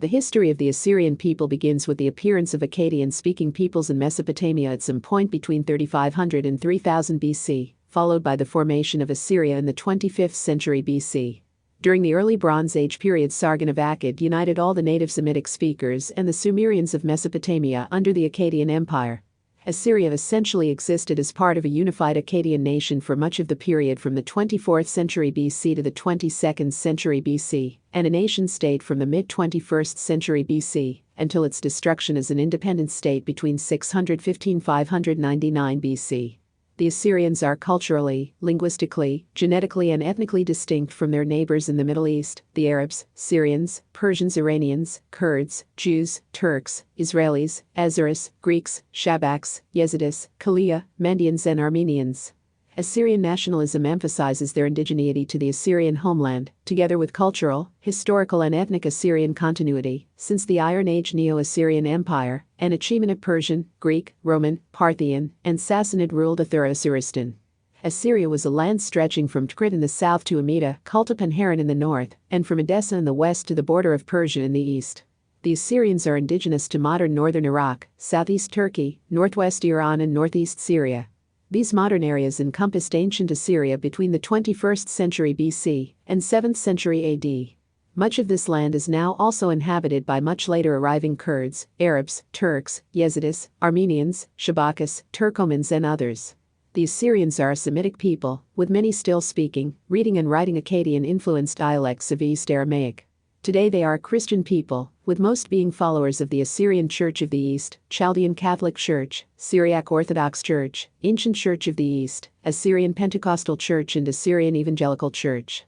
The history of the Assyrian people begins with the appearance of Akkadian-speaking peoples in Mesopotamia at some point between 3500 and 3000 BC, followed by the formation of Assyria in the 25th century BC. During the early Bronze Age period, Sargon of Akkad united all the native Semitic speakers and the Sumerians of Mesopotamia under the Akkadian Empire. Assyria essentially existed as part of a unified Akkadian nation for much of the period from the 24th century BC to the 22nd century BC, and a nation-state from the mid-21st century BC, until its destruction as an independent state between 615–599 BC. The Assyrians are culturally, linguistically, genetically and ethnically distinct from their neighbors in the Middle East, the Arabs, Syrians, Persians, Iranians, Kurds, Jews, Turks, Israelis, Azeris, Greeks, Shabaks, Yazidis, Khalija, Mandeans and Armenians. Assyrian nationalism emphasizes their indigeneity to the Assyrian homeland, together with cultural, historical and ethnic Assyrian continuity, since the Iron Age Neo-Assyrian Empire, an achievement of Persian, Greek, Roman, Parthian, and Sassanid-ruled Assyristan. Assyria was a land stretching from Tikrit in the south to Amida, Kultup and Haran in the north, and from Edessa in the west to the border of Persia in the east. The Assyrians are indigenous to modern northern Iraq, southeast Turkey, northwest Iran and northeast Syria. These modern areas encompassed ancient Assyria between the 21st century BC and 7th century AD. Much of this land is now also inhabited by much later arriving Kurds, Arabs, Turks, Yazidis, Armenians, Shabakis, Turkomans and others. The Assyrians are a Semitic people, with many still speaking, reading and writing Akkadian-influenced dialects of East Aramaic. Today they are a Christian people, with most being followers of the Assyrian Church of the East, Chaldean Catholic Church, Syriac Orthodox Church, Ancient Church of the East, Assyrian Pentecostal Church and Assyrian Evangelical Church.